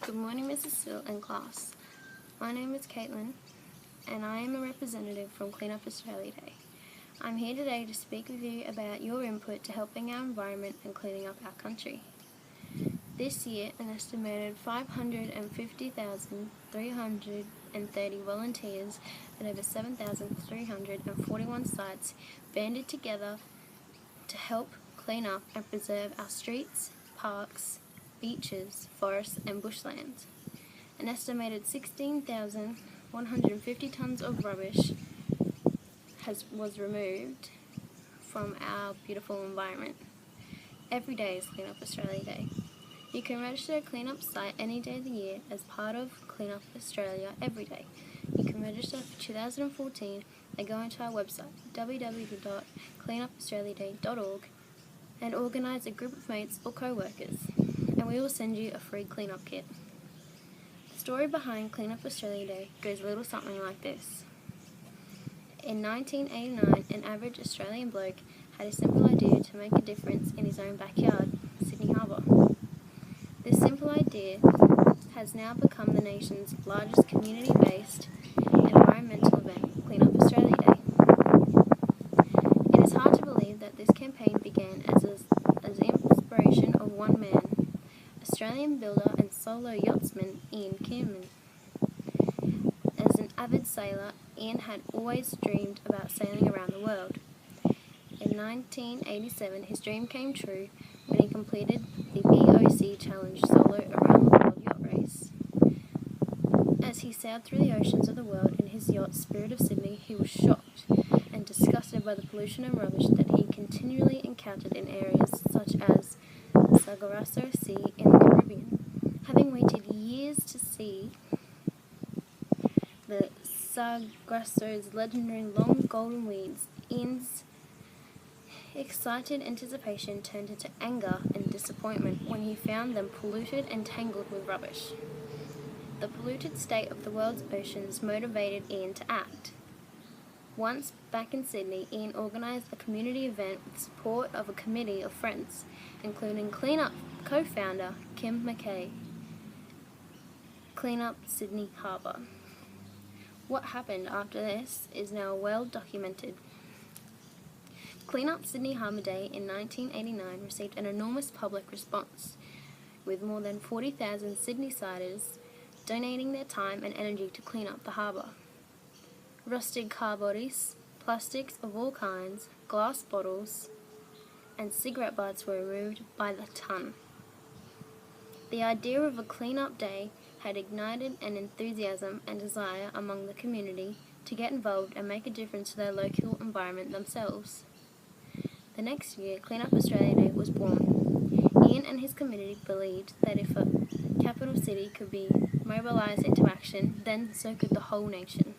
Good morning, Mrs. Sill and class. My name is Caitlin, and I am a representative from Clean Up Australia Day. I'm here today to speak with you about your input to helping our environment and cleaning up our country. This year, an estimated 550,330 volunteers at over 7,341 sites banded together to help clean up and preserve our streets, parks, beaches, forests and bushlands. An estimated 16,150 tonnes of rubbish was removed from our beautiful environment. Every day is Clean Up Australia Day. You can register a Clean Up site any day of the year as part of Clean Up Australia Every Day. You can register for 2014 and go onto our website www.cleanupaustraliaday.org and organise a group of mates or co-workers, and we will send you a free clean-up kit. The story behind Clean Up Australia Day goes a little something like this. In 1989, an average Australian bloke had a simple idea to make a difference in his own backyard, Sydney Harbour. This simple idea has now become the nation's largest community-based environmental event, Clean Up Australia Day. It is hard to believe that this campaign began as the inspiration of one man, Australian builder and solo yachtsman Ian Kierman. As an avid sailor, Ian had always dreamed about sailing around the world. In 1987, his dream came true when he completed the BOC Challenge solo around the world yacht race. As he sailed through the oceans of the world in his yacht Spirit of Sydney, he was shocked and disgusted by the pollution and rubbish that he continually encountered in areas such as Sargasso Sea in the Caribbean. Having waited years to see the Sargasso's legendary long golden weeds, Ian's excited anticipation turned into anger and disappointment when he found them polluted and tangled with rubbish. The polluted state of the world's oceans motivated Ian to act. Once back in Sydney, Ian organised a community event with support of a committee of friends, including Clean Up co-founder Kim McKay. Clean Up Sydney Harbour. What happened after this is now well documented. Clean Up Sydney Harbour Day in 1989 received an enormous public response, with more than 40,000 Sydney-siders donating their time and energy to clean up the harbour. Rusted car bodies, plastics of all kinds, glass bottles, and cigarette butts were removed by the ton. The idea of a clean-up day had ignited an enthusiasm and desire among the community to get involved and make a difference to their local environment themselves. The next year, Clean Up Australia Day was born. Ian and his community believed that if a capital city could be mobilised into action, then so could the whole nation.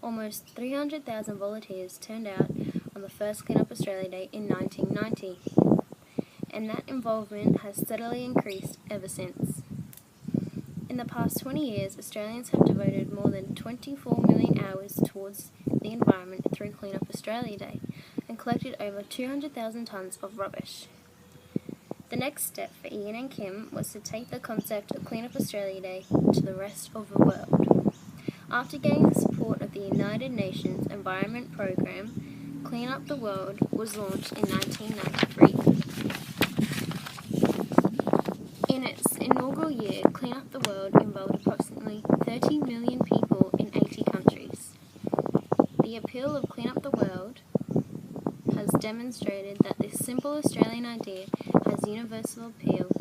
Almost 300,000 volunteers turned out on the first Clean Up Australia Day in 1990, and that involvement has steadily increased ever since. In the past 20 years, Australians have devoted more than 24 million hours towards the environment through Clean Up Australia Day and collected over 200,000 tonnes of rubbish. The next step for Ian and Kim was to take the concept of Clean Up Australia Day to the rest of the world. After getting the support of the United Nations Environment Programme, Clean Up the World was launched in 1993. In its inaugural year, Clean Up the World involved approximately 30 million people in 80 countries. The appeal of Clean Up the World has demonstrated that this simple Australian idea has universal appeal,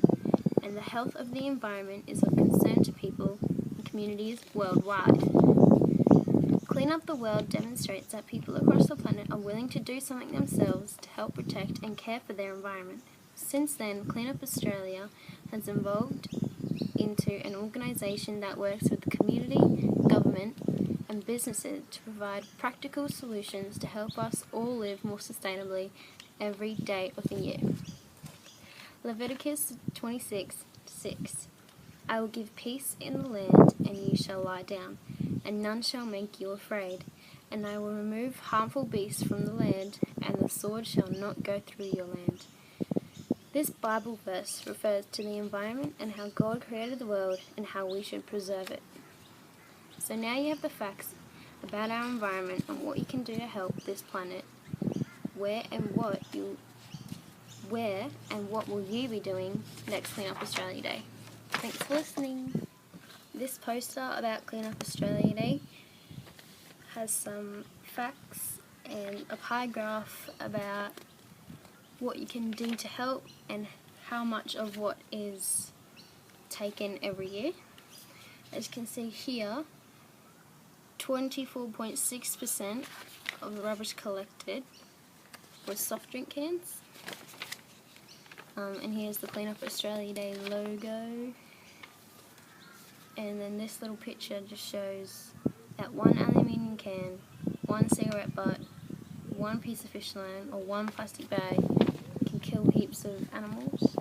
and the health of the environment is of concern to people and communities worldwide. Clean Up the World demonstrates that people across the planet are willing to do something themselves to help protect and care for their environment. Since then, Clean Up Australia has evolved into an organisation that works with the community, government and businesses to provide practical solutions to help us all live more sustainably every day of the year. Leviticus 26:6. I will give peace in the land, and you shall lie down, and none shall make you afraid. And I will remove harmful beasts from the land, and the sword shall not go through your land. This Bible verse refers to the environment and how God created the world and how we should preserve it. So now you have the facts about our environment and what you can do to help this planet. Where and what will you be doing next Clean Up Australia Day? Thanks for listening. This poster about Clean Up Australia Day has some facts and a pie graph about what you can do to help and how much of what is taken every year. As you can see here, 24.6% of the rubbish collected was soft drink cans. And here's the Clean Up Australia Day logo. And then this little picture just shows that one aluminium can, one cigarette butt, one piece of fish line, or one plastic bag can kill heaps of animals.